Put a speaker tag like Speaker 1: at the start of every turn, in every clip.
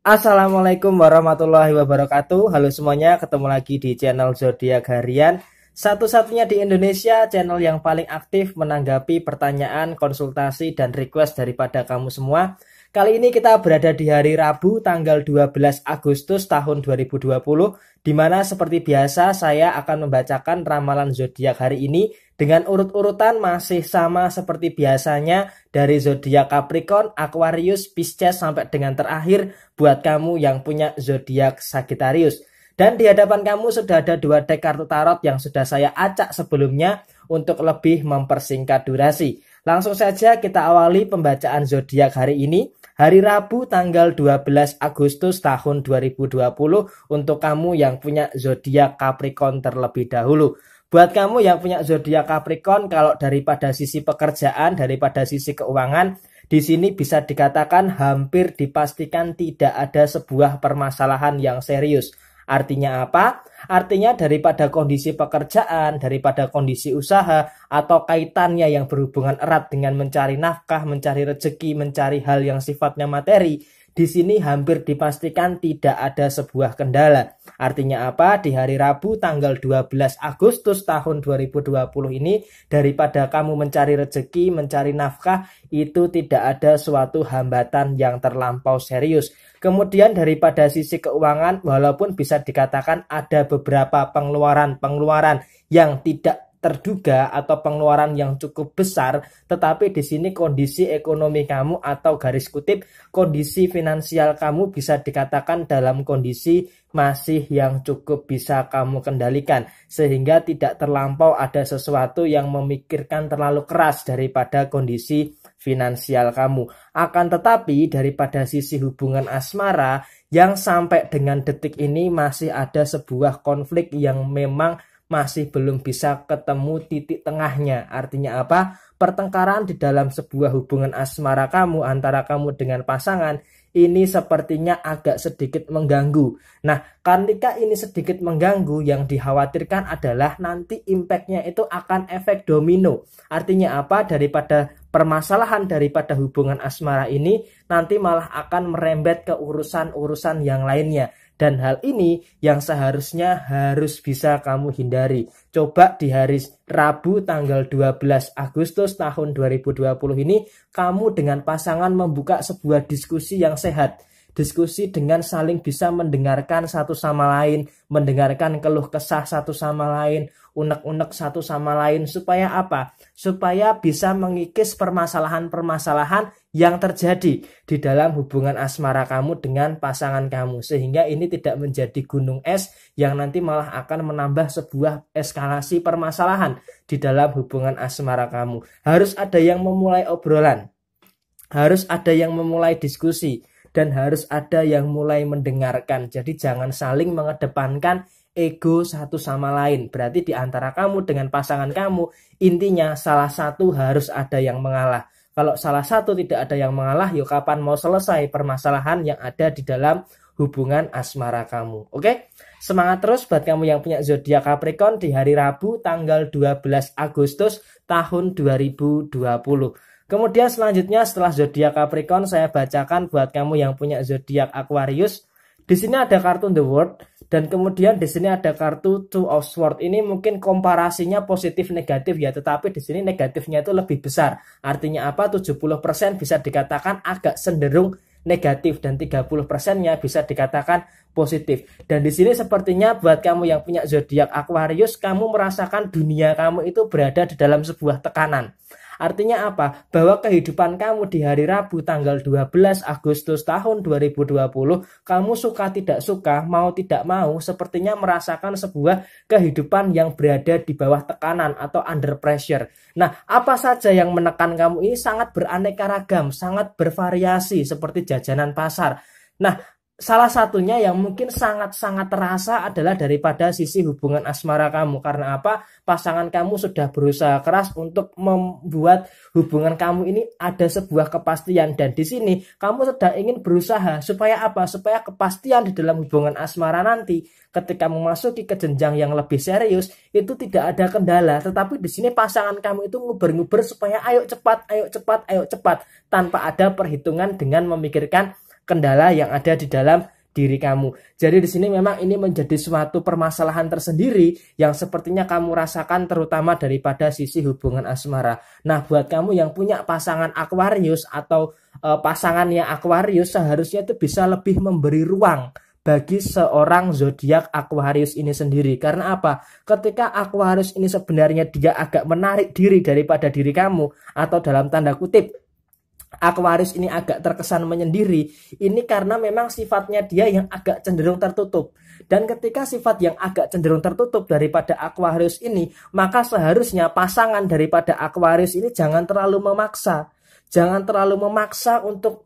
Speaker 1: Assalamualaikum warahmatullahi wabarakatuh. Halo semuanya, ketemu lagi di channel Zodiak Harian. Satu-satunya di Indonesia channel yang paling aktif menanggapi pertanyaan, konsultasi, dan request daripada kamu semua. Kali ini kita berada di hari Rabu tanggal 12 Agustus tahun 2020, di mana seperti biasa saya akan membacakan ramalan zodiak hari ini dengan urut-urutan masih sama seperti biasanya dari zodiak Capricorn, Aquarius, Pisces sampai dengan terakhir buat kamu yang punya zodiak Sagittarius. Dan di hadapan kamu sudah ada 2 deck kartu tarot yang sudah saya acak sebelumnya untuk lebih mempersingkat durasi. Langsung saja kita awali pembacaan zodiak hari ini. Hari Rabu tanggal 12 Agustus tahun 2020 untuk kamu yang punya zodiak Capricorn terlebih dahulu. Buat kamu yang punya zodiak Capricorn, kalau daripada sisi pekerjaan, daripada sisi keuangan, di sini bisa dikatakan hampir dipastikan tidak ada sebuah permasalahan yang serius. Artinya apa? Artinya daripada kondisi pekerjaan, daripada kondisi usaha, atau kaitannya yang berhubungan erat dengan mencari nafkah, mencari rezeki, mencari hal yang sifatnya materi, di sini hampir dipastikan tidak ada sebuah kendala. Artinya apa? Di hari Rabu tanggal 12 Agustus tahun 2020 ini, daripada kamu mencari rezeki, mencari nafkah, itu tidak ada suatu hambatan yang terlampau serius. Kemudian daripada sisi keuangan, walaupun bisa dikatakan ada beberapa pengeluaran yang tidak terduga atau pengeluaran yang cukup besar, tetapi di sini kondisi ekonomi kamu atau garis kutip kondisi finansial kamu bisa dikatakan dalam kondisi masih yang cukup bisa kamu kendalikan, sehingga tidak terlampau ada sesuatu yang memikirkan terlalu keras daripada kondisi finansial kamu. Akan tetapi daripada sisi hubungan asmara yang sampai dengan detik ini masih ada sebuah konflik yang memang masih belum bisa ketemu titik tengahnya. Artinya apa? Pertengkaran di dalam sebuah hubungan asmara kamu antara kamu dengan pasangan ini sepertinya agak sedikit mengganggu. Nah, ketika ini sedikit mengganggu, yang dikhawatirkan adalah nanti impactnya itu akan efek domino. Artinya apa? Daripada permasalahan daripada hubungan asmara ini nanti malah akan merembet ke urusan-urusan yang lainnya. Dan hal ini yang seharusnya harus bisa kamu hindari. Coba di hari Rabu tanggal 12 Agustus tahun 2020 ini kamu dengan pasangan membuka sebuah diskusi yang sehat. Diskusi dengan saling bisa mendengarkan satu sama lain, mendengarkan keluh kesah satu sama lain, unek-unek satu sama lain. Supaya apa? Supaya bisa mengikis permasalahan-permasalahan yang terjadi di dalam hubungan asmara kamu dengan pasangan kamu. Sehingga ini tidak menjadi gunung es yang nanti malah akan menambah sebuah eskalasi permasalahan di dalam hubungan asmara kamu. Harus ada yang memulai obrolan, harus ada yang memulai diskusi, dan harus ada yang mulai mendengarkan. Jadi jangan saling mengedepankan ego satu sama lain. Berarti di antara kamu dengan pasangan kamu, intinya salah satu harus ada yang mengalah. Kalau salah satu tidak ada yang mengalah, yuk kapan mau selesai permasalahan yang ada di dalam hubungan asmara kamu. Oke? Semangat terus buat kamu yang punya zodiak Capricorn di hari Rabu tanggal 12 Agustus tahun 2020. Kemudian selanjutnya setelah zodiak Capricorn saya bacakan buat kamu yang punya zodiak Aquarius. Di sini ada kartu The World dan kemudian di sini ada kartu Two of Swords. Ini mungkin komparasinya positif negatif ya, tetapi di sini negatifnya itu lebih besar. Artinya apa? 70% bisa dikatakan agak cenderung negatif dan 30%-nya bisa dikatakan positif. Dan di sini sepertinya buat kamu yang punya zodiak Aquarius, kamu merasakan dunia kamu itu berada di dalam sebuah tekanan. Artinya apa? Bahwa kehidupan kamu di hari Rabu tanggal 12 Agustus tahun 2020, kamu suka tidak suka, mau tidak mau, sepertinya merasakan sebuah kehidupan yang berada di bawah tekanan atau under pressure. Nah, apa saja yang menekan kamu ini sangat beraneka ragam, sangat bervariasi seperti jajanan pasar. Nah, salah satunya yang mungkin sangat-sangat terasa adalah daripada sisi hubungan asmara kamu. Karena apa? Pasangan kamu sudah berusaha keras untuk membuat hubungan kamu ini ada sebuah kepastian. Dan di sini kamu sedang ingin berusaha supaya apa? Supaya kepastian di dalam hubungan asmara nanti ketika memasuki ke jenjang yang lebih serius itu tidak ada kendala. Tetapi di sini pasangan kamu itu nguber-nguber supaya ayo cepat, ayo cepat, ayo cepat, tanpa ada perhitungan dengan memikirkan kendala yang ada di dalam diri kamu. Jadi di sini memang ini menjadi suatu permasalahan tersendiri yang sepertinya kamu rasakan terutama daripada sisi hubungan asmara. Nah, buat kamu yang punya pasangan Aquarius atau pasangannya Aquarius, seharusnya itu bisa lebih memberi ruang bagi seorang zodiak Aquarius ini sendiri. Karena apa? Ketika Aquarius ini sebenarnya dia agak menarik diri daripada diri kamu, atau dalam tanda kutip Aquarius ini agak terkesan menyendiri, ini karena memang sifatnya dia yang agak cenderung tertutup. Dan ketika sifat yang agak cenderung tertutup daripada Aquarius ini, maka seharusnya pasangan daripada Aquarius ini jangan terlalu memaksa. Jangan terlalu memaksa untuk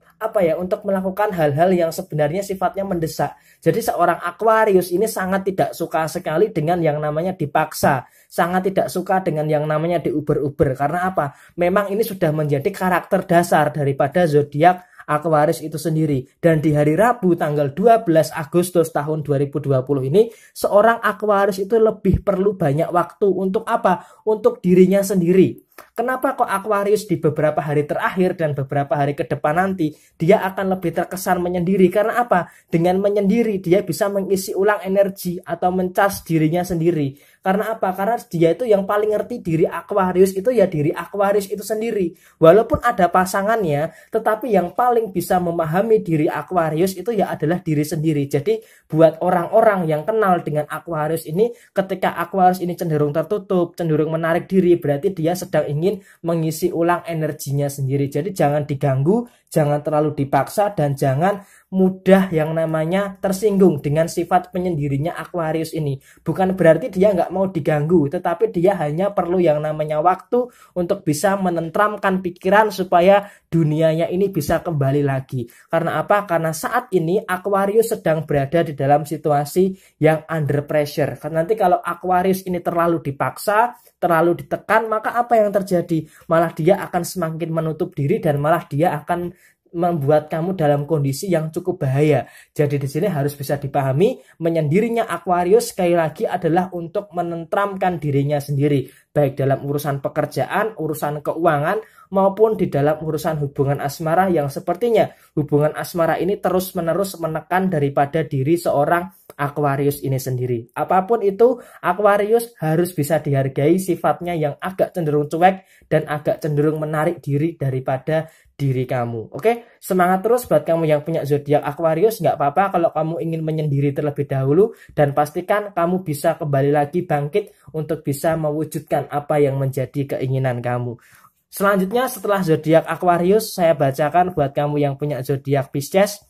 Speaker 1: untuk melakukan hal-hal yang sebenarnya sifatnya mendesak. Jadi seorang Aquarius ini sangat tidak suka sekali dengan yang namanya dipaksa, sangat tidak suka dengan yang namanya diuber-uber. Karena apa? Memang ini sudah menjadi karakter dasar daripada zodiak Aquarius itu sendiri. Dan di hari Rabu tanggal 12 Agustus tahun 2020 ini, seorang Aquarius itu lebih perlu banyak waktu untuk apa? Untuk dirinya sendiri. Kenapa kok Aquarius di beberapa hari terakhir dan beberapa hari ke depan nanti dia akan lebih terkesan menyendiri? Karena apa? Dengan menyendiri dia bisa mengisi ulang energi atau mencas dirinya sendiri. Karena apa? Karena dia itu yang paling ngerti diri Aquarius itu ya diri Aquarius itu sendiri. Walaupun ada pasangannya, tetapi yang paling bisa memahami diri Aquarius itu ya adalah diri sendiri. Jadi buat orang-orang yang kenal dengan Aquarius ini, ketika Aquarius ini cenderung tertutup, cenderung menarik diri, berarti dia sedang ingin mengisi ulang energinya sendiri. Jadi jangan diganggu, jangan terlalu dipaksa, dan jangan mudah yang namanya tersinggung dengan sifat penyendirinya Aquarius ini. Bukan berarti dia nggak mau diganggu, tetapi dia hanya perlu yang namanya waktu untuk bisa menentramkan pikiran supaya dunianya ini bisa kembali lagi. Karena apa? Karena saat ini Aquarius sedang berada di dalam situasi yang under pressure. Karena nanti kalau Aquarius ini terlalu dipaksa, terlalu ditekan, maka apa yang terjadi? Malah dia akan semakin menutup diri dan malah dia akan membuat kamu dalam kondisi yang cukup bahaya. Jadi di sini harus bisa dipahami, menyendirinya Aquarius sekali lagi adalah untuk menentramkan dirinya sendiri, baik dalam urusan pekerjaan, urusan keuangan, maupun di dalam urusan hubungan asmara yang sepertinya hubungan asmara ini terus-menerus menekan daripada diri seorang Aquarius ini sendiri. Apapun itu, Aquarius harus bisa dihargai sifatnya yang agak cenderung cuek dan agak cenderung menarik diri daripada diri kamu. Oke, semangat terus buat kamu yang punya zodiak Aquarius. Nggak apa-apa kalau kamu ingin menyendiri terlebih dahulu, dan pastikan kamu bisa kembali lagi bangkit untuk bisa mewujudkan apa yang menjadi keinginan kamu. Selanjutnya setelah zodiak Aquarius, saya bacakan buat kamu yang punya zodiak Pisces.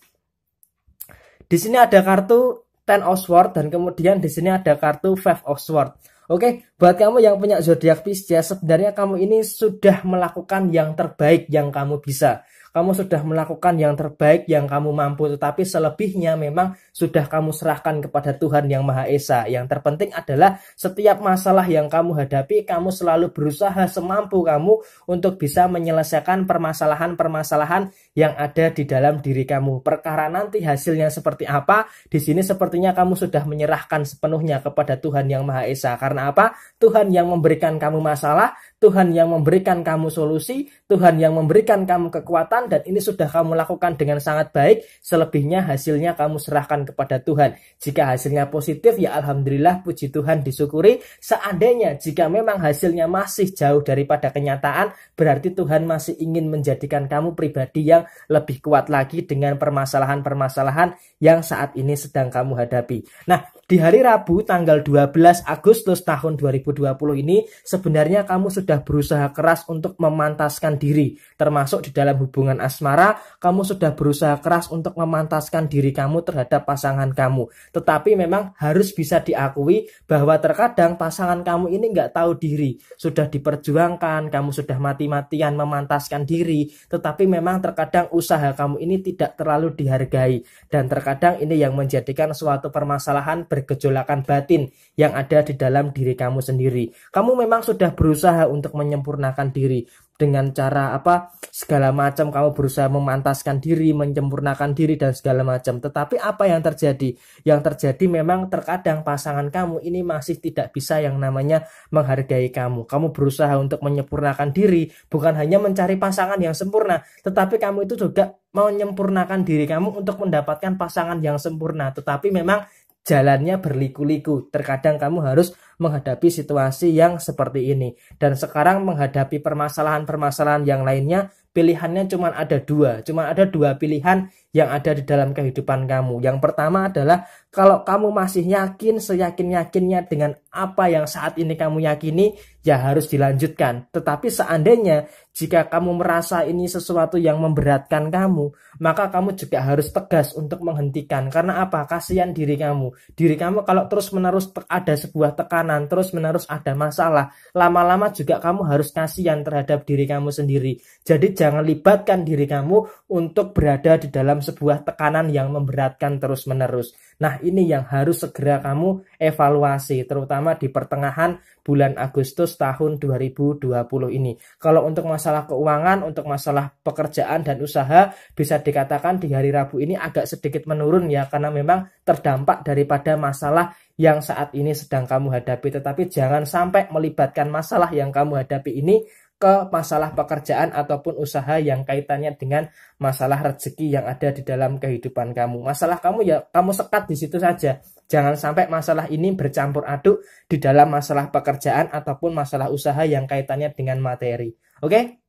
Speaker 1: Di sini ada kartu Ten of Swords dan kemudian di sini ada kartu Five of Swords. Oke, buat kamu yang punya zodiak Pisces, sebenarnya kamu ini sudah melakukan yang terbaik yang kamu bisa. Kamu sudah melakukan yang terbaik yang kamu mampu, tetapi selebihnya memang sudah kamu serahkan kepada Tuhan Yang Maha Esa. Yang terpenting adalah setiap masalah yang kamu hadapi, kamu selalu berusaha semampu kamu untuk bisa menyelesaikan permasalahan-permasalahan yang ada di dalam diri kamu. Perkara nanti hasilnya seperti apa, di sini sepertinya kamu sudah menyerahkan sepenuhnya kepada Tuhan Yang Maha Esa. Karena apa? Tuhan yang memberikan kamu masalah, Tuhan yang memberikan kamu solusi, Tuhan yang memberikan kamu kekuatan, dan ini sudah kamu lakukan dengan sangat baik. Selebihnya hasilnya kamu serahkan kepada Tuhan. Jika hasilnya positif, ya alhamdulillah, puji Tuhan, disyukuri. Seandainya jika memang hasilnya masih jauh daripada kenyataan, berarti Tuhan masih ingin menjadikan kamu pribadi yang lebih kuat lagi dengan permasalahan-permasalahan yang saat ini sedang kamu hadapi. Nah, di hari Rabu tanggal 12 Agustus tahun 2020 ini, sebenarnya kamu sudah berusaha keras untuk memantaskan diri, termasuk di dalam hubungan asmara. Kamu sudah berusaha keras untuk memantaskan diri kamu terhadap pasangan kamu. Tetapi memang harus bisa diakui bahwa terkadang pasangan kamu ini nggak tahu diri. Sudah diperjuangkan, kamu sudah mati-matian memantaskan diri, tetapi memang terkadang usaha kamu ini tidak terlalu dihargai. Dan terkadang ini yang menjadikan suatu permasalahan bergejolakan batin yang ada di dalam diri kamu sendiri. Kamu memang sudah berusaha untuk menyempurnakan diri dengan cara apa segala macam, kamu berusaha memantaskan diri, menyempurnakan diri dan segala macam. Tetapi apa yang terjadi? Yang terjadi memang terkadang pasangan kamu ini masih tidak bisa yang namanya menghargai kamu. Kamu berusaha untuk menyempurnakan diri, bukan hanya mencari pasangan yang sempurna, tetapi kamu itu juga menyempurnakan diri kamu untuk mendapatkan pasangan yang sempurna. Tetapi memang jalannya berliku-liku. Terkadang kamu harus menghadapi situasi yang seperti ini. Dan sekarang menghadapi permasalahan-permasalahan yang lainnya, pilihannya cuma ada dua. Cuma ada dua pilihan yang ada di dalam kehidupan kamu. Yang pertama adalah kalau kamu masih yakin, seyakin-yakinnya dengan apa yang saat ini kamu yakini, ya harus dilanjutkan. Tetapi seandainya jika kamu merasa ini sesuatu yang memberatkan kamu, maka kamu juga harus tegas untuk menghentikan. Karena apa? Kasihan diri kamu. Diri kamu kalau terus-menerus ada sebuah tekanan, terus-menerus ada masalah, lama-lama juga kamu harus kasihan terhadap diri kamu sendiri. Jadi jangan libatkan diri kamu untuk berada di dalam sebuah tekanan yang memberatkan terus-menerus. Nah, ini yang harus segera kamu evaluasi, terutama di pertengahan bulan Agustus tahun 2020 ini. Kalau untuk masalah keuangan, untuk masalah pekerjaan dan usaha, bisa dikatakan di hari Rabu ini agak sedikit menurun ya, karena memang terdampak daripada masalah yang saat ini sedang kamu hadapi. Tetapi jangan sampai melibatkan masalah yang kamu hadapi ini ke masalah pekerjaan ataupun usaha yang kaitannya dengan masalah rezeki yang ada di dalam kehidupan kamu. Masalah kamu ya kamu sekat di situ saja. Jangan sampai masalah ini bercampur aduk di dalam masalah pekerjaan ataupun masalah usaha yang kaitannya dengan materi. Oke?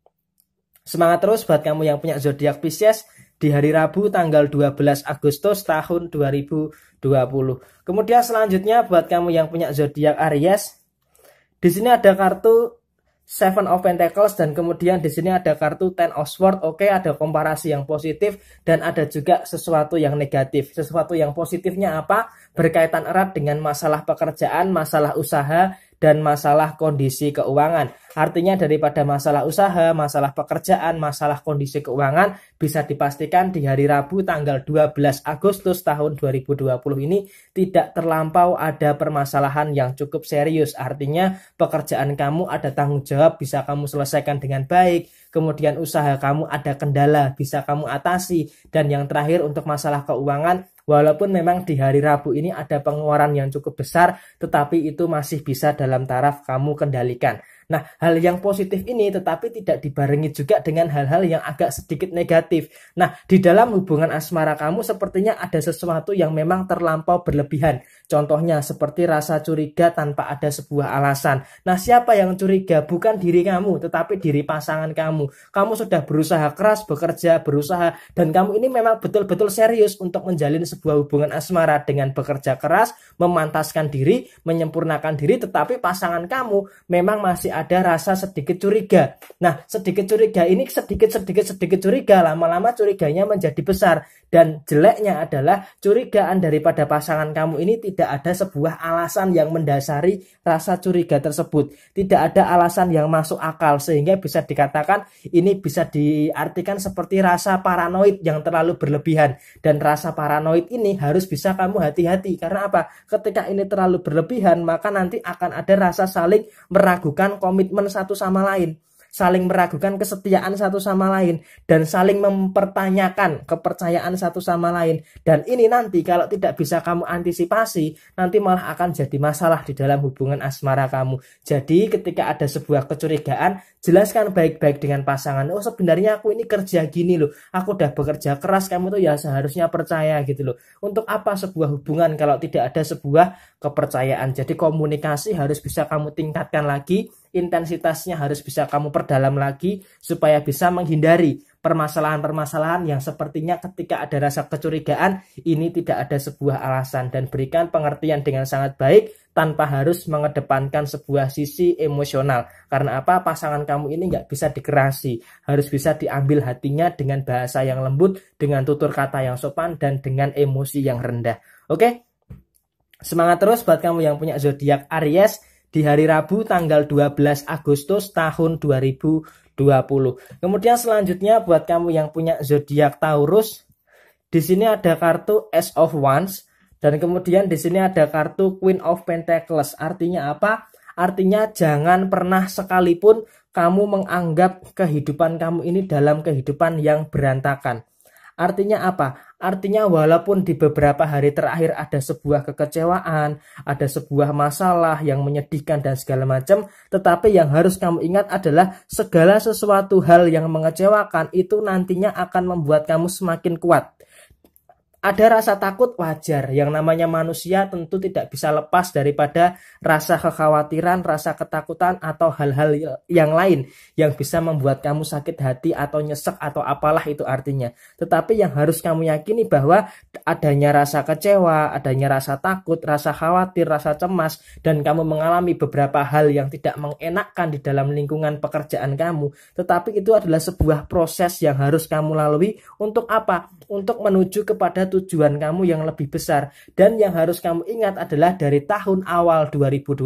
Speaker 1: Semangat terus buat kamu yang punya zodiak Pisces di hari Rabu tanggal 12 Agustus tahun 2020. Kemudian selanjutnya buat kamu yang punya zodiak Aries, di sini ada kartu Seven of Pentacles dan kemudian di sini ada kartu Ten of Swords. Oke, ada komparasi yang positif dan ada juga sesuatu yang negatif. Sesuatu yang positifnya apa? Berkaitan erat dengan masalah pekerjaan, masalah usaha, dan masalah kondisi keuangan. Artinya daripada masalah usaha, masalah pekerjaan, masalah kondisi keuangan bisa dipastikan di hari Rabu tanggal 12 Agustus tahun 2020 ini tidak terlampau ada permasalahan yang cukup serius. Artinya pekerjaan kamu ada tanggung jawab bisa kamu selesaikan dengan baik. Kemudian usaha kamu ada kendala bisa kamu atasi. Dan yang terakhir untuk masalah keuangan, walaupun memang di hari Rabu ini ada pengeluaran yang cukup besar, tetapi itu masih bisa dalam taraf kamu kendalikan. Nah, hal yang positif ini tetapi tidak dibarengi juga dengan hal-hal yang agak sedikit negatif. Nah, di dalam hubungan asmara kamu sepertinya ada sesuatu yang memang terlampau berlebihan. Contohnya seperti rasa curiga tanpa ada sebuah alasan. Nah, siapa yang curiga? Bukan diri kamu, tetapi diri pasangan kamu. Kamu sudah berusaha keras, bekerja, berusaha, dan kamu ini memang betul-betul serius untuk menjalin sebuah hubungan asmara dengan bekerja keras, memantaskan diri, menyempurnakan diri, tetapi pasangan kamu memang masih ada rasa sedikit curiga. Nah, sedikit curiga ini sedikit curiga, lama-lama curiganya menjadi besar. Dan jeleknya adalah curigaan daripada pasangan kamu ini tidak ada sebuah alasan yang mendasari rasa curiga tersebut. Tidak ada alasan yang masuk akal sehingga bisa dikatakan ini bisa diartikan seperti rasa paranoid yang terlalu berlebihan. Dan rasa paranoid ini harus bisa kamu hati-hati. Karena apa? Ketika ini terlalu berlebihan maka nanti akan ada rasa saling meragukan komitmen satu sama lain, saling meragukan kesetiaan satu sama lain, dan saling mempertanyakan kepercayaan satu sama lain. Dan ini nanti kalau tidak bisa kamu antisipasi, nanti malah akan jadi masalah di dalam hubungan asmara kamu. Jadi ketika ada sebuah kecurigaan, jelaskan baik-baik dengan pasangan. Oh, sebenarnya aku ini kerja gini loh, aku udah bekerja keras, kamu tuh ya seharusnya percaya gitu loh. Untuk apa sebuah hubungan kalau tidak ada sebuah kepercayaan? Jadi komunikasi harus bisa kamu tingkatkan lagi, intensitasnya harus bisa kamu perdalam lagi supaya bisa menghindari permasalahan-permasalahan yang sepertinya ketika ada rasa kecurigaan ini tidak ada sebuah alasan, dan berikan pengertian dengan sangat baik tanpa harus mengedepankan sebuah sisi emosional. Karena apa? Pasangan kamu ini nggak bisa dikerasi, harus bisa diambil hatinya dengan bahasa yang lembut, dengan tutur kata yang sopan, dan dengan emosi yang rendah. Oke? Semangat terus buat kamu yang punya zodiak Aries di hari Rabu tanggal 12 Agustus tahun 2020. Kemudian selanjutnya buat kamu yang punya zodiak Taurus, di sini ada kartu Ace of Wands Dan kemudian di sini ada kartu Queen of Pentacles. Artinya apa? Artinya jangan pernah sekalipun kamu menganggap kehidupan kamu ini dalam kehidupan yang berantakan. Artinya apa? Artinya walaupun di beberapa hari terakhir ada sebuah kekecewaan, ada sebuah masalah yang menyedihkan dan segala macam, tetapi yang harus kamu ingat adalah segala sesuatu hal yang mengecewakan itu nantinya akan membuat kamu semakin kuat. Ada rasa takut wajar, yang namanya manusia tentu tidak bisa lepas daripada rasa kekhawatiran, rasa ketakutan atau hal-hal yang lain yang bisa membuat kamu sakit hati atau nyesek atau apalah itu artinya. Tetapi yang harus kamu yakini bahwa adanya rasa kecewa, adanya rasa takut, rasa khawatir, rasa cemas, dan kamu mengalami beberapa hal yang tidak mengenakkan di dalam lingkungan pekerjaan kamu, tetapi itu adalah sebuah proses yang harus kamu lalui untuk apa? Untuk menuju kepada tujuan kamu yang lebih besar. Dan yang harus kamu ingat adalah dari tahun awal 2020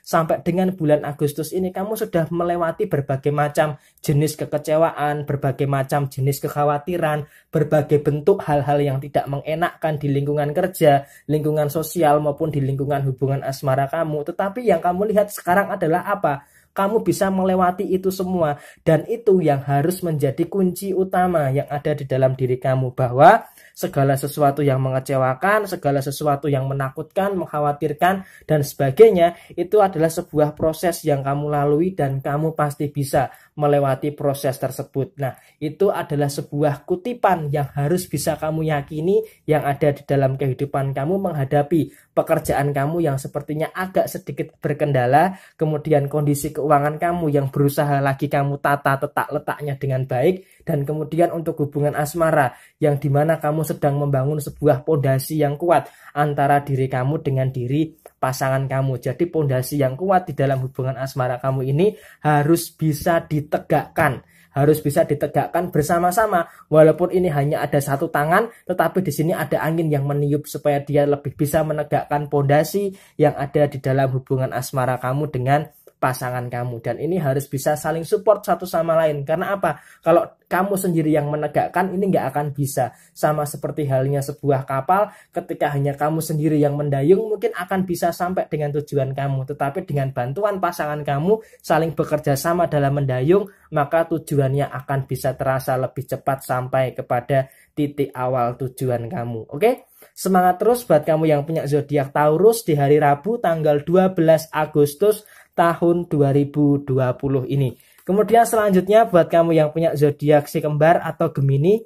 Speaker 1: sampai dengan bulan Agustus ini kamu sudah melewati berbagai macam jenis kekecewaan, berbagai macam jenis kekhawatiran, berbagai bentuk hal-hal yang tidak mengenakkan di lingkungan kerja, lingkungan sosial maupun di lingkungan hubungan asmara kamu. Tetapi yang kamu lihat sekarang adalah apa? Kamu bisa melewati itu semua, dan itu yang harus menjadi kunci utama yang ada di dalam diri kamu, bahwa segala sesuatu yang mengecewakan, segala sesuatu yang menakutkan, mengkhawatirkan, dan sebagainya itu adalah sebuah proses yang kamu lalui dan kamu pasti bisa melewati proses tersebut. Nah, itu adalah sebuah kutipan yang harus bisa kamu yakini yang ada di dalam kehidupan kamu menghadapi pekerjaan kamu yang sepertinya agak sedikit berkendala, kemudian kondisi keuangan kamu yang berusaha lagi kamu tata letaknya dengan baik, dan kemudian untuk hubungan asmara yang dimana kamu sedang membangun sebuah pondasi yang kuat antara diri kamu dengan diri pasangan kamu. Jadi pondasi yang kuat di dalam hubungan asmara kamu ini harus bisa ditegakkan. Harus bisa ditegakkan bersama-sama. Walaupun ini hanya ada satu tangan, tetapi di sini ada angin yang meniup supaya dia lebih bisa menegakkan pondasi yang ada di dalam hubungan asmara kamu dengan pasangan kamu. Dan ini harus bisa saling support satu sama lain. Karena apa? Kalau kamu sendiri yang menegakkan, ini nggak akan bisa. Sama seperti halnya sebuah kapal, ketika hanya kamu sendiri yang mendayung, mungkin akan bisa sampai dengan tujuan kamu. Tetapi dengan bantuan pasangan kamu, saling bekerja sama dalam mendayung, maka tujuannya akan bisa terasa lebih cepat sampai kepada titik awal tujuan kamu. Oke? Semangat terus buat kamu yang punya zodiak Taurus di hari Rabu tanggal 12 Agustus tahun 2020 ini. Kemudian selanjutnya buat kamu yang punya zodiak si kembar atau Gemini,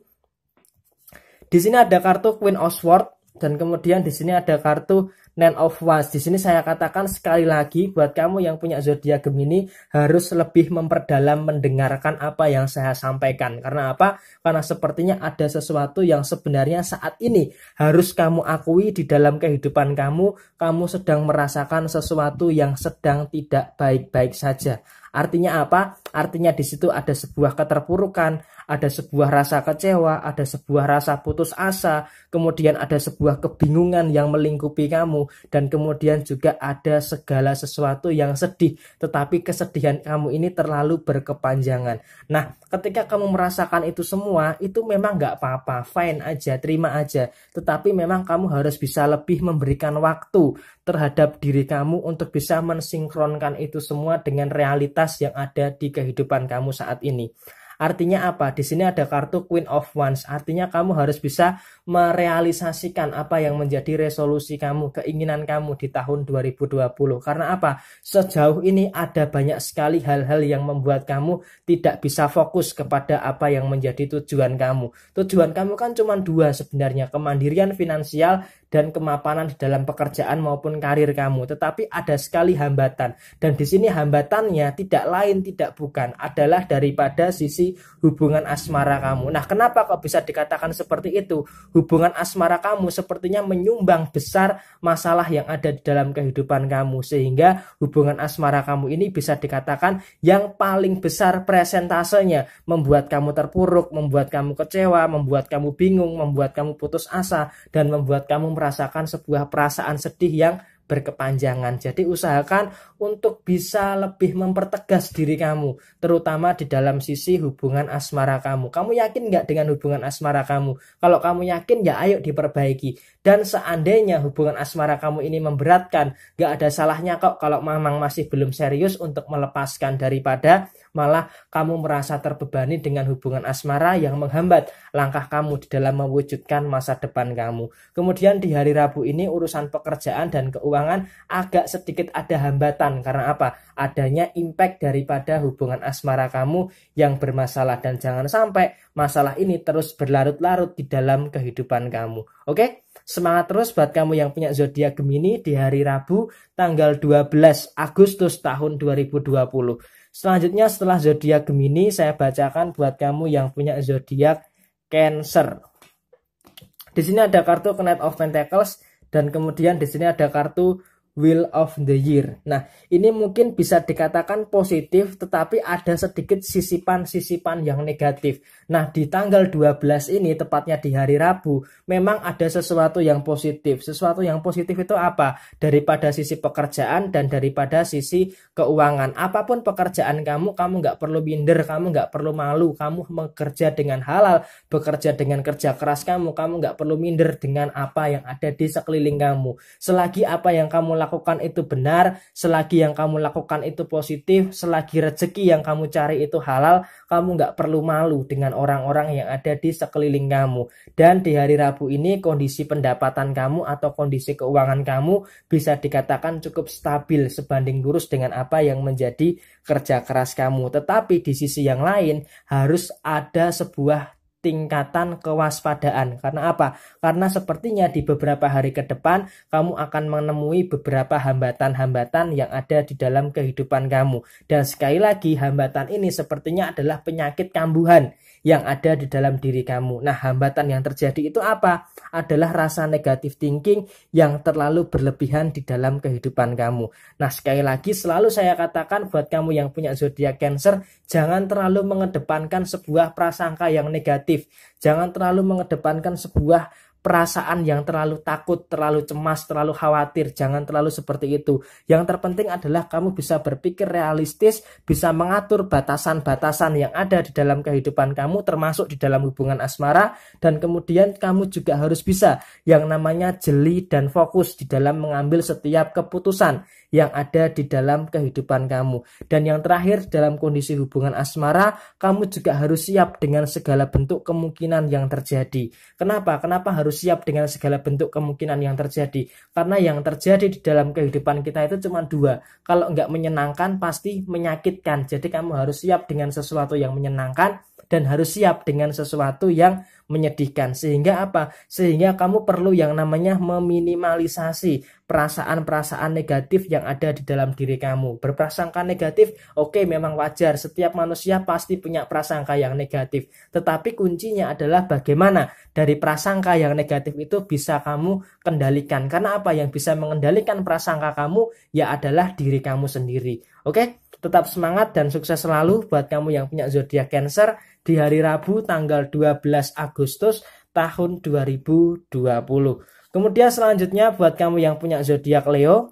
Speaker 1: di sini ada kartu Queen of Swords dan kemudian di sini ada kartu Nine of Wands. Di sini saya katakan sekali lagi buat kamu yang punya zodiak Gemini harus lebih memperdalam mendengarkan apa yang saya sampaikan. Karena apa? Karena sepertinya ada sesuatu yang sebenarnya saat ini harus kamu akui di dalam kehidupan kamu. Kamu sedang merasakan sesuatu yang sedang tidak baik-baik saja. Artinya apa? Artinya di situ ada sebuah keterpurukan, ada sebuah rasa kecewa, ada sebuah rasa putus asa, kemudian ada sebuah kebingungan yang melingkupi kamu, dan kemudian juga ada segala sesuatu yang sedih, tetapi kesedihan kamu ini terlalu berkepanjangan. Nah, ketika kamu merasakan itu semua, itu memang nggak apa-apa, fine aja, terima aja, tetapi memang kamu harus bisa lebih memberikan waktu terhadap diri kamu untuk bisa mensinkronkan itu semua dengan realitas yang ada di kehidupan kamu saat ini. Artinya apa? Di sini ada kartu Queen of Wands. Artinya kamu harus bisa merealisasikan apa yang menjadi resolusi kamu, keinginan kamu di tahun 2020. Karena apa? Sejauh ini ada banyak sekali hal-hal yang membuat kamu tidak bisa fokus kepada apa yang menjadi tujuan kamu. Tujuan kamu kan cuma dua sebenarnya, kemandirian finansial dan kemapanan di dalam pekerjaan maupun karir kamu. Tetapi ada sekali hambatan. Dan di sini hambatannya tidak lain tidak bukan adalah daripada sisi hubungan asmara kamu. Nah, kenapa kok bisa dikatakan seperti itu? Hubungan asmara kamu sepertinya menyumbang besar masalah yang ada di dalam kehidupan kamu. Sehingga hubungan asmara kamu ini bisa dikatakan yang paling besar presentasenya. Membuat kamu terpuruk, membuat kamu kecewa, membuat kamu bingung, membuat kamu putus asa, dan membuat kamu merasakan sebuah perasaan sedih yang berkepanjangan. Jadi usahakan untuk bisa lebih mempertegas diri kamu, terutama di dalam sisi hubungan asmara kamu. Kamu yakin nggak dengan hubungan asmara kamu? Kalau kamu yakin, ya ayo diperbaiki. Dan seandainya hubungan asmara kamu ini memberatkan, nggak ada salahnya kok kalau memang masih belum serius untuk melepaskan, daripada malah kamu merasa terbebani dengan hubungan asmara yang menghambat langkah kamu di dalam mewujudkan masa depan kamu. Kemudian di hari Rabu ini urusan pekerjaan dan keuangan agak sedikit ada hambatan. Karena apa? Adanya impact daripada hubungan asmara kamu yang bermasalah, dan jangan sampai masalah ini terus berlarut-larut di dalam kehidupan kamu. Oke? Semangat terus buat kamu yang punya zodiak Gemini di hari Rabu tanggal 12 Agustus tahun 2020. Selanjutnya setelah zodiak Gemini, saya bacakan buat kamu yang punya zodiak Cancer. Di sini ada kartu Knight of Pentacles, dan kemudian di sini ada kartu Wheel of the Year. Nah, ini mungkin bisa dikatakan positif, tetapi ada sedikit sisipan-sisipan yang negatif. Nah, di tanggal 12 ini, tepatnya di hari Rabu, memang ada sesuatu yang positif. Sesuatu yang positif itu apa? Daripada sisi pekerjaan dan daripada sisi keuangan. Apapun pekerjaan kamu nggak perlu minder, kamu nggak perlu malu. Kamu bekerja dengan halal, bekerja dengan kerja keras kamu nggak perlu minder dengan apa yang ada di sekeliling kamu. Selagi apa yang kamu lakukan itu benar, selagi yang kamu lakukan itu positif, selagi rezeki yang kamu cari itu halal, kamu nggak perlu malu dengan orang-orang yang ada di sekeliling kamu. Dan di hari Rabu ini kondisi pendapatan kamu atau kondisi keuangan kamu bisa dikatakan cukup stabil sebanding lurus dengan apa yang menjadi kerja keras kamu. Tetapi di sisi yang lain harus ada sebuah tingkatan kewaspadaan. Karena apa? Karena sepertinya di beberapa hari ke depan kamu akan menemui beberapa hambatan-hambatan yang ada di dalam kehidupan kamu. Dan sekali lagi, hambatan ini sepertinya adalah penyakit kambuhan yang ada di dalam diri kamu. Nah, hambatan yang terjadi itu apa? Adalah rasa negatif thinking yang terlalu berlebihan di dalam kehidupan kamu. Nah, sekali lagi selalu saya katakan buat kamu yang punya zodiak Cancer, jangan terlalu mengedepankan sebuah prasangka yang negatif. Jangan terlalu mengedepankan sebuah perasaan yang terlalu takut, terlalu cemas, terlalu khawatir. Jangan terlalu seperti itu. Yang terpenting adalah kamu bisa berpikir realistis, bisa mengatur batasan-batasan yang ada di dalam kehidupan kamu, termasuk di dalam hubungan asmara. Dan kemudian kamu juga harus bisa yang namanya jeli dan fokus di dalam mengambil setiap keputusan yang ada di dalam kehidupan kamu. Dan yang terakhir, dalam kondisi hubungan asmara, kamu juga harus siap dengan segala bentuk kemungkinan yang terjadi. Kenapa? Kenapa harus siap dengan segala bentuk kemungkinan yang terjadi? Karena yang terjadi di dalam kehidupan kita itu cuma dua. Kalau nggak menyenangkan, pasti menyakitkan. Jadi kamu harus siap dengan sesuatu yang menyenangkan dan harus siap dengan sesuatu yang menyedihkan. Sehingga apa? Sehingga kamu perlu yang namanya meminimalisasi perasaan-perasaan negatif yang ada di dalam diri kamu. Berprasangka negatif, oke, memang wajar. Setiap manusia pasti punya prasangka yang negatif. Tetapi kuncinya adalah bagaimana dari prasangka yang negatif itu bisa kamu kendalikan. Karena apa? Yang bisa mengendalikan prasangka kamu ya adalah diri kamu sendiri. Oke? Tetap semangat dan sukses selalu buat kamu yang punya zodiak Cancer di hari Rabu tanggal 12 Agustus tahun 2020. Kemudian selanjutnya buat kamu yang punya zodiak Leo,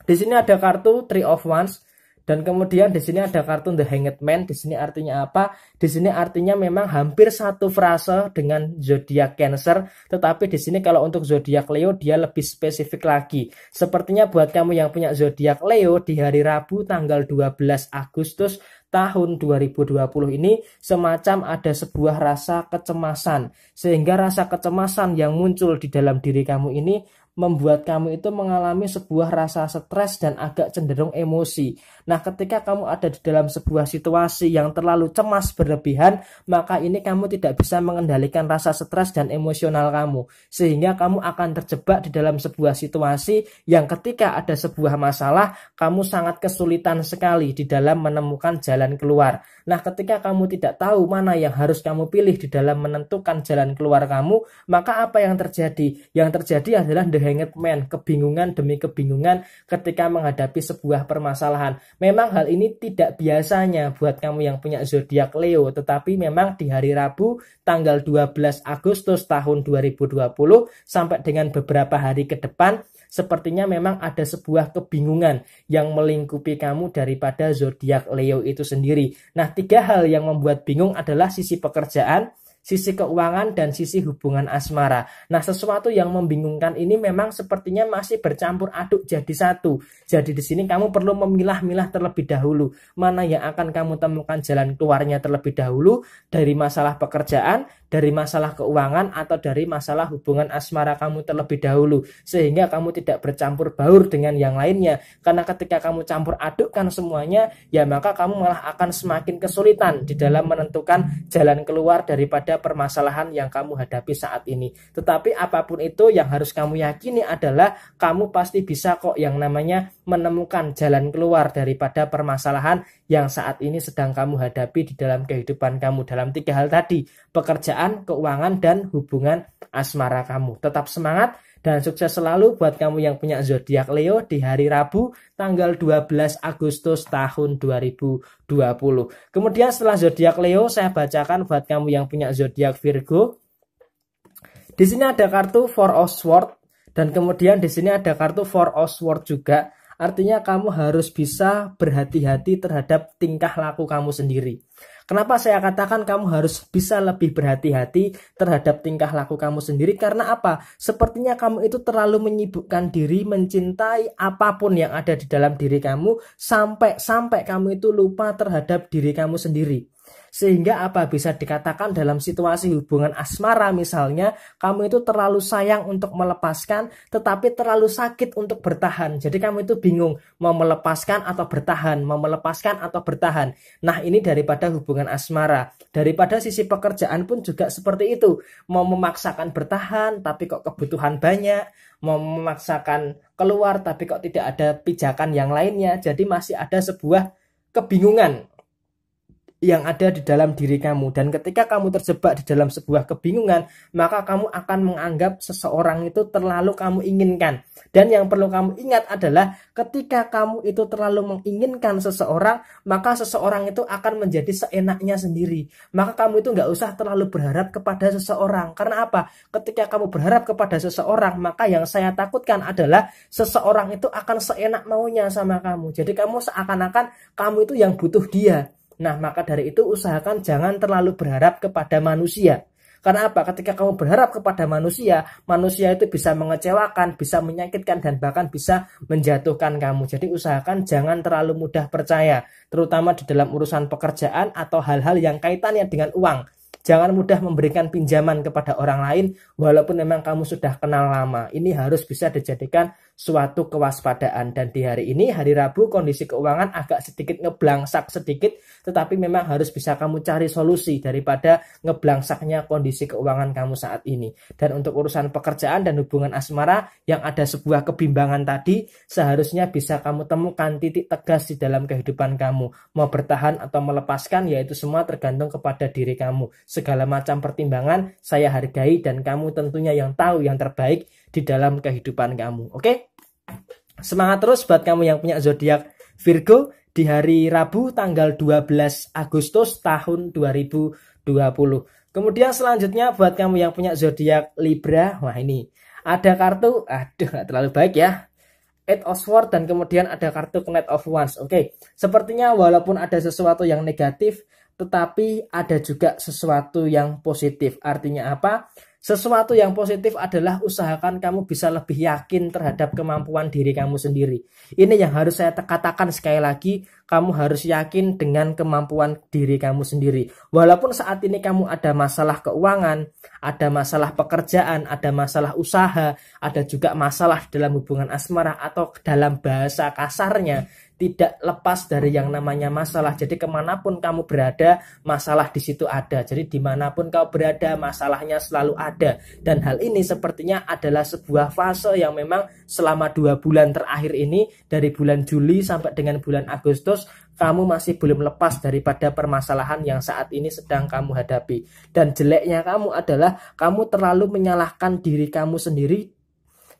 Speaker 1: di sini ada kartu Three of Wands. Dan kemudian di sini ada kartu The Hanged Man. Di sini artinya apa? Di sini artinya memang hampir satu frase dengan zodiak Cancer, tetapi di sini kalau untuk zodiak Leo dia lebih spesifik lagi. Sepertinya buat kamu yang punya zodiak Leo di hari Rabu tanggal 12 Agustus tahun 2020 ini semacam ada sebuah rasa kecemasan. Sehingga rasa kecemasan yang muncul di dalam diri kamu ini membuat kamu itu mengalami sebuah rasa stres dan agak cenderung emosi. Nah, ketika kamu ada di dalam sebuah situasi yang terlalu cemas berlebihan, maka ini kamu tidak bisa mengendalikan rasa stres dan emosional kamu. Sehingga kamu akan terjebak di dalam sebuah situasi yang ketika ada sebuah masalah, kamu sangat kesulitan sekali di dalam menemukan jalan keluar. Nah, ketika kamu tidak tahu mana yang harus kamu pilih di dalam menentukan jalan keluar kamu, maka apa yang terjadi? Yang terjadi adalah The berhanged man, kebingungan demi kebingungan ketika menghadapi sebuah permasalahan. Memang hal ini tidak biasanya buat kamu yang punya zodiak Leo, tetapi memang di hari Rabu tanggal 12 Agustus tahun 2020 sampai dengan beberapa hari ke depan, sepertinya memang ada sebuah kebingungan yang melingkupi kamu daripada zodiak Leo itu sendiri. Nah, 3 hal yang membuat bingung adalah sisi pekerjaan, sisi keuangan, dan sisi hubungan asmara. Nah, sesuatu yang membingungkan ini memang sepertinya masih bercampur aduk jadi satu. Jadi di sini kamu perlu memilah-milah terlebih dahulu mana yang akan kamu temukan jalan keluarnya terlebih dahulu, dari masalah pekerjaan, dari masalah keuangan, atau dari masalah hubungan asmara kamu terlebih dahulu, sehingga kamu tidak bercampur baur dengan yang lainnya. Karena ketika kamu campur adukkan semuanya, ya maka kamu malah akan semakin kesulitan di dalam menentukan jalan keluar daripada permasalahan yang kamu hadapi saat ini. Tetapi apapun itu, yang harus kamu yakini adalah kamu pasti bisa kok yang namanya menemukan jalan keluar daripada permasalahan yang saat ini sedang kamu hadapi di dalam kehidupan kamu, dalam 3 hal tadi: pekerjaan, keuangan, dan hubungan asmara kamu. Tetap semangat dan sukses selalu buat kamu yang punya zodiak Leo di hari Rabu tanggal 12 Agustus tahun 2020. Kemudian setelah zodiak Leo, saya bacakan buat kamu yang punya zodiak Virgo. Di sini ada kartu Four of Swords dan kemudian di sini ada kartu Four of Swords juga. Artinya kamu harus bisa berhati-hati terhadap tingkah laku kamu sendiri. Kenapa saya katakan kamu harus bisa lebih berhati-hati terhadap tingkah laku kamu sendiri? Karena apa? Sepertinya kamu itu terlalu menyibukkan diri, mencintai apapun yang ada di dalam diri kamu, sampai kamu itu lupa terhadap diri kamu sendiri. Sehingga apa, bisa dikatakan dalam situasi hubungan asmara misalnya, kamu itu terlalu sayang untuk melepaskan tetapi terlalu sakit untuk bertahan. Jadi kamu itu bingung mau melepaskan atau bertahan, mau melepaskan atau bertahan. Nah, ini daripada hubungan asmara. Daripada sisi pekerjaan pun juga seperti itu. Mau memaksakan bertahan tapi kok kebutuhan banyak, mau memaksakan keluar tapi kok tidak ada pijakan yang lainnya. Jadi masih ada sebuah kebingungan yang ada di dalam diri kamu. Dan ketika kamu terjebak di dalam sebuah kebingungan, maka kamu akan menganggap seseorang itu terlalu kamu inginkan. Dan yang perlu kamu ingat adalah ketika kamu itu terlalu menginginkan seseorang, maka seseorang itu akan menjadi seenaknya sendiri. Maka kamu itu nggak usah terlalu berharap kepada seseorang. Karena apa? Ketika kamu berharap kepada seseorang, maka yang saya takutkan adalah seseorang itu akan seenak maunya sama kamu. Jadi kamu seakan-akan kamu itu yang butuh dia. Nah, maka dari itu usahakan jangan terlalu berharap kepada manusia. Karena apa? Ketika kamu berharap kepada manusia, manusia itu bisa mengecewakan, bisa menyakitkan, dan bahkan bisa menjatuhkan kamu. Jadi usahakan jangan terlalu mudah percaya, terutama di dalam urusan pekerjaan atau hal-hal yang kaitannya dengan uang. Jangan mudah memberikan pinjaman kepada orang lain walaupun memang kamu sudah kenal lama. Ini harus bisa dijadikan suatu kewaspadaan. Dan di hari ini, hari Rabu, kondisi keuangan agak sedikit ngeblangsak sedikit, tetapi memang harus bisa kamu cari solusi daripada ngeblangsaknya kondisi keuangan kamu saat ini. Dan untuk urusan pekerjaan dan hubungan asmara yang ada sebuah kebimbangan tadi, seharusnya bisa kamu temukan titik tegas di dalam kehidupan kamu. Mau bertahan atau melepaskan, yaitu semua tergantung kepada diri kamu. Segala macam pertimbangan saya hargai, dan kamu tentunya yang tahu yang terbaik di dalam kehidupan kamu. Oke? Semangat terus buat kamu yang punya zodiak Virgo di hari Rabu tanggal 12 Agustus tahun 2020. Kemudian selanjutnya buat kamu yang punya zodiak Libra, wah ini ada kartu, nggak terlalu baik ya, Eight of Swords, dan kemudian ada kartu Knight of Wands. Oke, sepertinya walaupun ada sesuatu yang negatif, tetapi ada juga sesuatu yang positif. Artinya apa? Sesuatu yang positif adalah usahakan kamu bisa lebih yakin terhadap kemampuan diri kamu sendiri. Ini yang harus saya katakan sekali lagi, kamu harus yakin dengan kemampuan diri kamu sendiri. Walaupun saat ini kamu ada masalah keuangan, ada masalah pekerjaan, ada masalah usaha, ada juga masalah dalam hubungan asmara, atau dalam bahasa kasarnya tidak lepas dari yang namanya masalah. Jadi kemanapun kamu berada, masalah di situ ada. Jadi dimanapun kau berada, masalahnya selalu ada. Dan hal ini sepertinya adalah sebuah fase yang memang selama 2 bulan terakhir ini, dari bulan Juli sampai dengan bulan Agustus, kamu masih belum lepas daripada permasalahan yang saat ini sedang kamu hadapi. Dan jeleknya kamu adalah kamu terlalu menyalahkan diri kamu sendiri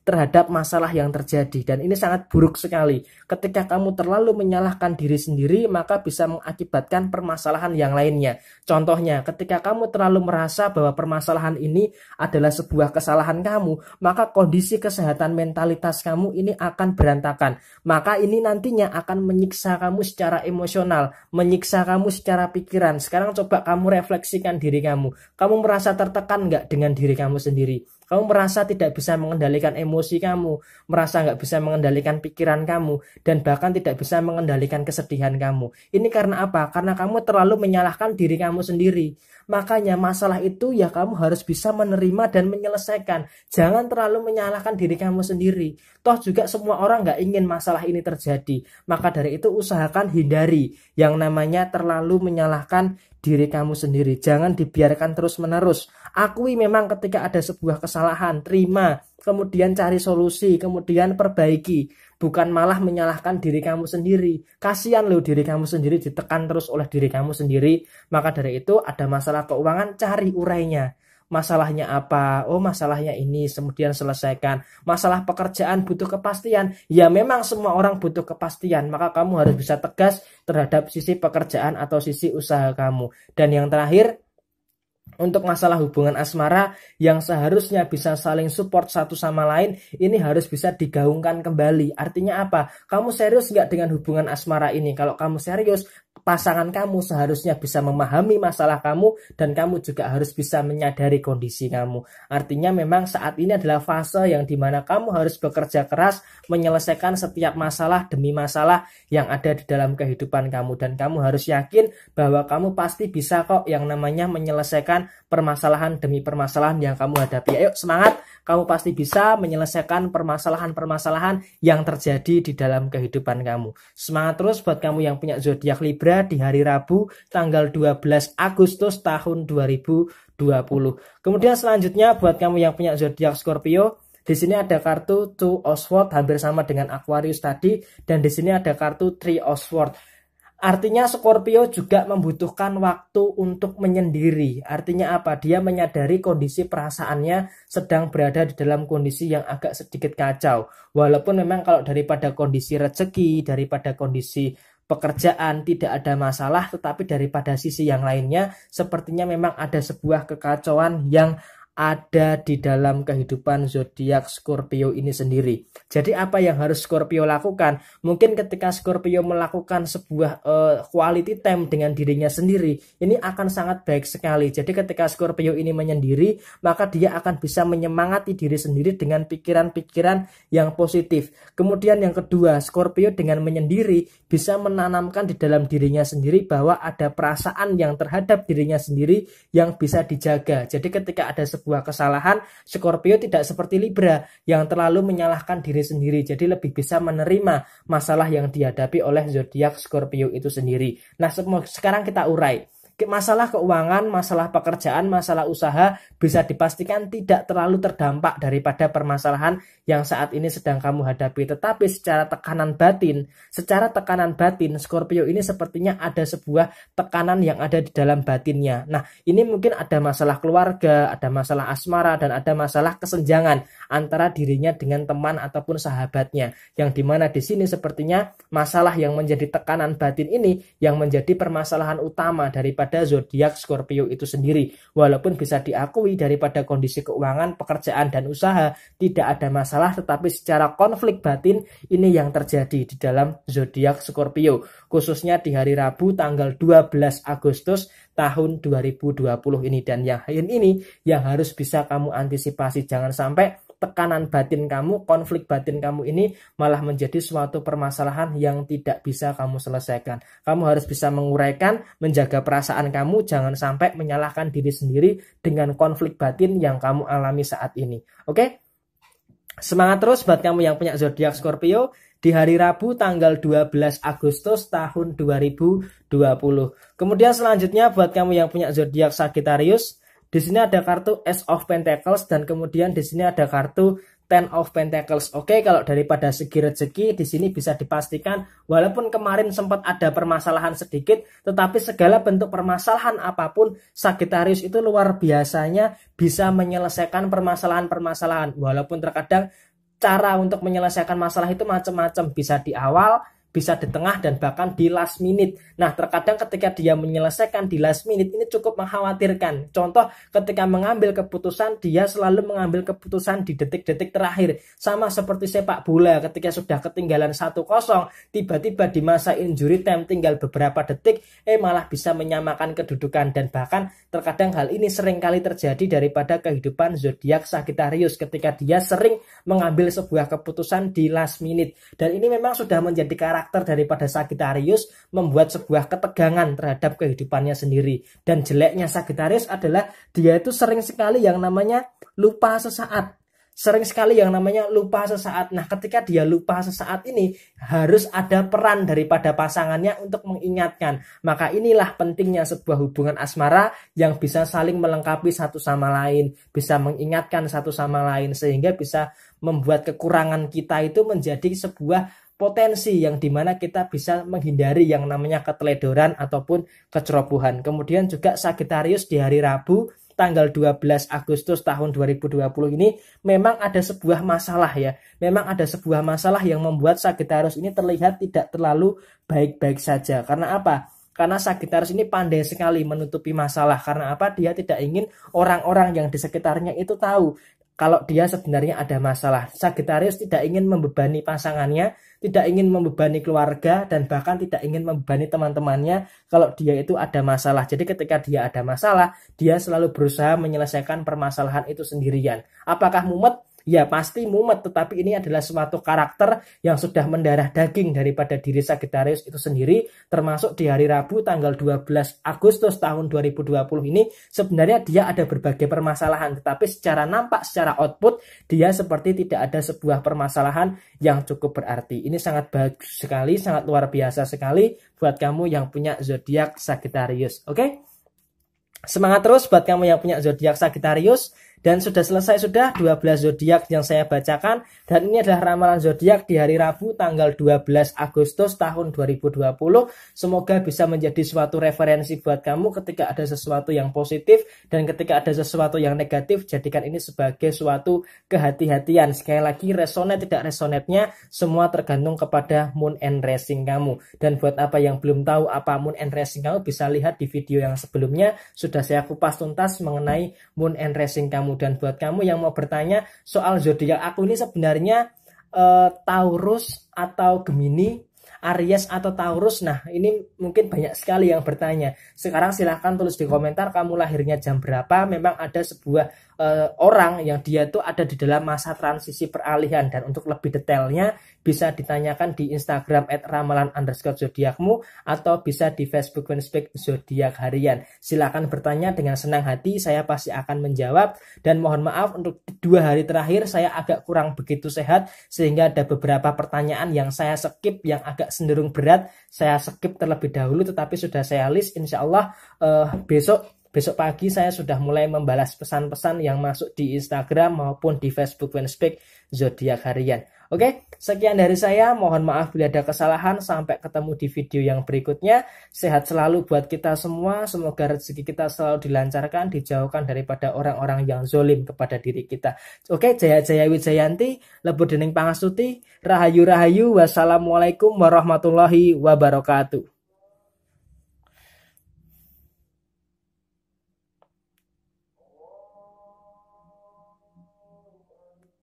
Speaker 1: terhadap masalah yang terjadi. Dan ini sangat buruk sekali. Ketika kamu terlalu menyalahkan diri sendiri, maka bisa mengakibatkan permasalahan yang lainnya. Contohnya, ketika kamu terlalu merasa bahwa permasalahan ini adalah sebuah kesalahan kamu, maka kondisi kesehatan mentalitas kamu ini akan berantakan. Maka ini nantinya akan menyiksa kamu secara emosional, menyiksa kamu secara pikiran. Sekarang coba kamu refleksikan diri kamu. Kamu merasa tertekan nggak dengan diri kamu sendiri? Kamu merasa tidak bisa mengendalikan emosi kamu, merasa nggak bisa mengendalikan pikiran kamu, dan bahkan tidak bisa mengendalikan kesedihan kamu. Ini karena apa? Karena kamu terlalu menyalahkan diri kamu sendiri. Makanya masalah itu ya kamu harus bisa menerima dan menyelesaikan. Jangan terlalu menyalahkan diri kamu sendiri. Toh juga semua orang nggak ingin masalah ini terjadi. Maka dari itu usahakan hindari yang namanya terlalu menyalahkan diri kamu sendiri. Jangan dibiarkan terus-menerus. Akui memang ketika ada sebuah kesalahan, terima, kemudian cari solusi, kemudian perbaiki. Bukan malah menyalahkan diri kamu sendiri. Kasihan loh diri kamu sendiri ditekan terus oleh diri kamu sendiri. Maka dari itu ada masalah keuangan, cari urainya. Masalahnya apa? Oh, masalahnya ini, kemudian selesaikan. Masalah pekerjaan butuh kepastian. Ya memang semua orang butuh kepastian. Maka kamu harus bisa tegas terhadap sisi pekerjaan atau sisi usaha kamu. Dan yang terakhir, untuk masalah hubungan asmara yang seharusnya bisa saling support satu sama lain, ini harus bisa digaungkan kembali. Artinya apa? Kamu serius nggak dengan hubungan asmara ini? Kalau kamu serius, pasangan kamu seharusnya bisa memahami masalah kamu dan kamu juga harus bisa menyadari kondisi kamu. Artinya memang saat ini adalah fase yang dimana kamu harus bekerja keras menyelesaikan setiap masalah demi masalah yang ada di dalam kehidupan kamu. Dan kamu harus yakin bahwa kamu pasti bisa kok yang namanya menyelesaikan permasalahan demi permasalahan yang kamu hadapi. Ayo semangat, kamu pasti bisa menyelesaikan permasalahan-permasalahan yang terjadi di dalam kehidupan kamu. Semangat terus buat kamu yang punya zodiak Libra di hari Rabu tanggal 12 Agustus tahun 2020. Kemudian selanjutnya buat kamu yang punya zodiak Scorpio, di sini ada kartu Two of Swords hampir sama dengan Aquarius tadi, dan di sini ada kartu Three of Swords. Artinya Scorpio juga membutuhkan waktu untuk menyendiri. Artinya apa? Dia menyadari kondisi perasaannya sedang berada di dalam kondisi yang agak sedikit kacau. Walaupun memang kalau daripada kondisi rezeki, daripada kondisi pekerjaan tidak ada masalah, tetapi daripada sisi yang lainnya sepertinya memang ada sebuah kekacauan yang ada di dalam kehidupan zodiak Scorpio ini sendiri. Jadi apa yang harus Scorpio lakukan? Mungkin ketika Scorpio melakukan sebuah quality time dengan dirinya sendiri, ini akan sangat baik sekali. Jadi ketika Scorpio ini menyendiri, maka dia akan bisa menyemangati diri sendiri dengan pikiran-pikiran yang positif. Kemudian yang kedua, Scorpio dengan menyendiri bisa menanamkan di dalam dirinya sendiri bahwa ada perasaan yang terhadap dirinya sendiri yang bisa dijaga. Jadi ketika ada sebuah kesalahan, Scorpio tidak seperti Libra yang terlalu menyalahkan diri sendiri. Jadi lebih bisa menerima masalah yang dihadapi oleh zodiak Scorpio itu sendiri. Nah, sekarang kita urai. Masalah keuangan, masalah pekerjaan, masalah usaha bisa dipastikan tidak terlalu terdampak daripada permasalahan yang saat ini sedang kamu hadapi. Tetapi secara tekanan batin, Scorpio ini sepertinya ada sebuah tekanan yang ada di dalam batinnya. Nah, ini mungkin ada masalah keluarga, ada masalah asmara, dan ada masalah kesenjangan antara dirinya dengan teman ataupun sahabatnya. Yang dimana di sini sepertinya masalah yang menjadi tekanan batin ini yang menjadi permasalahan utama daripada zodiak Scorpio itu sendiri. Walaupun bisa diakui daripada kondisi keuangan, pekerjaan, dan usaha tidak ada masalah, tetapi secara konflik batin ini yang terjadi di dalam zodiak Scorpio, khususnya di hari Rabu tanggal 12 Agustus tahun 2020 ini. Dan yang ini yang harus bisa kamu antisipasi. Jangan sampai tekanan batin kamu, konflik batin kamu ini malah menjadi suatu permasalahan yang tidak bisa kamu selesaikan. Kamu harus bisa menguraikan, menjaga perasaan kamu, jangan sampai menyalahkan diri sendiri dengan konflik batin yang kamu alami saat ini. Oke? Semangat terus buat kamu yang punya zodiak Scorpio di hari Rabu tanggal 12 Agustus tahun 2020. Kemudian selanjutnya buat kamu yang punya zodiak Sagittarius, di sini ada kartu Ace of Pentacles dan kemudian di sini ada kartu Ten of Pentacles. Oke, kalau daripada segi rezeki di sini bisa dipastikan walaupun kemarin sempat ada permasalahan sedikit, tetapi segala bentuk permasalahan apapun Sagittarius itu luar biasanya bisa menyelesaikan permasalahan-permasalahan. Walaupun terkadang cara untuk menyelesaikan masalah itu macam-macam, bisa di awal, bisa di tengah, dan bahkan di last minute. Nah, terkadang ketika dia menyelesaikan di last minute ini cukup mengkhawatirkan. Contoh, ketika mengambil keputusan, dia selalu mengambil keputusan di detik-detik terakhir. Sama seperti sepak bola, ketika sudah ketinggalan 1-0, tiba-tiba di masa injury time tinggal beberapa detik, malah bisa menyamakan kedudukan. Dan bahkan terkadang hal ini sering kali terjadi daripada kehidupan zodiak Sagittarius ketika dia sering mengambil sebuah keputusan di last minute. Dan ini memang sudah menjadi karakter daripada Sagittarius, membuat sebuah ketegangan terhadap kehidupannya sendiri. Dan jeleknya Sagittarius adalah dia itu sering sekali yang namanya lupa sesaat. Sering sekali yang namanya lupa sesaat. Nah, ketika dia lupa sesaat ini, harus ada peran daripada pasangannya untuk mengingatkan. Maka inilah pentingnya sebuah hubungan asmara yang bisa saling melengkapi satu sama lain, bisa mengingatkan satu sama lain, sehingga bisa membuat kekurangan kita itu menjadi sebuah potensi yang dimana kita bisa menghindari yang namanya keteledoran ataupun kecerobohan. Kemudian juga Sagittarius di hari Rabu tanggal 12 Agustus tahun 2020 ini memang ada sebuah masalah ya. Memang ada sebuah masalah yang membuat Sagittarius ini terlihat tidak terlalu baik-baik saja. Karena apa? Karena Sagittarius ini pandai sekali menutupi masalah. Karena apa? Dia tidak ingin orang-orang yang di sekitarnya itu tahu kalau dia sebenarnya ada masalah. Sagittarius tidak ingin membebani pasangannya, tidak ingin membebani keluarga, dan bahkan tidak ingin membebani teman-temannya kalau dia itu ada masalah. Jadi ketika dia ada masalah, dia selalu berusaha menyelesaikan permasalahan itu sendirian. Apakah mumet? Ya pasti mumet, tetapi ini adalah suatu karakter yang sudah mendarah daging daripada diri Sagittarius itu sendiri. Termasuk di hari Rabu tanggal 12 Agustus tahun 2020 ini sebenarnya dia ada berbagai permasalahan, tetapi secara nampak, secara output dia seperti tidak ada sebuah permasalahan yang cukup berarti. Ini sangat bagus sekali, sangat luar biasa sekali buat kamu yang punya zodiak Sagittarius. Oke? Semangat terus buat kamu yang punya zodiak Sagittarius. Dan sudah selesai sudah 12 zodiak yang saya bacakan, dan ini adalah ramalan zodiak di hari Rabu tanggal 12 Agustus tahun 2020. Semoga bisa menjadi suatu referensi buat kamu ketika ada sesuatu yang positif dan ketika ada sesuatu yang negatif, jadikan ini sebagai suatu kehati-hatian. Sekali lagi, resonate tidak resonate-nya semua tergantung kepada moon and rising kamu. Dan buat apa yang belum tahu apa moon and rising kamu, bisa lihat di video yang sebelumnya, sudah saya kupas tuntas mengenai moon and rising kamu. Dan buat kamu yang mau bertanya soal zodiak aku ini sebenarnya Taurus atau Gemini, Aries atau Taurus, nah ini mungkin banyak sekali yang bertanya. Sekarang silahkan tulis di komentar kamu lahirnya jam berapa. Memang ada sebuah orang yang dia tuh ada di dalam masa transisi peralihan, dan untuk lebih detailnya bisa ditanyakan di Instagram @ramalan_zodiakmu atau bisa di Facebook fanspage zodiak harian. Silahkan bertanya dengan senang hati, saya pasti akan menjawab. Dan mohon maaf untuk 2 hari terakhir saya agak kurang begitu sehat, sehingga ada beberapa pertanyaan yang saya skip, yang agak cenderung berat saya skip terlebih dahulu, tetapi sudah saya list. Insya Allah besok pagi saya sudah mulai membalas pesan-pesan yang masuk di Instagram maupun di Facebook fanspage zodiak harian. Oke, sekian dari saya. Mohon maaf bila ada kesalahan. Sampai ketemu di video yang berikutnya. Sehat selalu buat kita semua. Semoga rezeki kita selalu dilancarkan, dijauhkan daripada orang-orang yang zolim kepada diri kita. Oke, Jaya Wijayanti, Lebu Dening Pangastuti, Rahayu. Wassalamualaikum warahmatullahi wabarakatuh.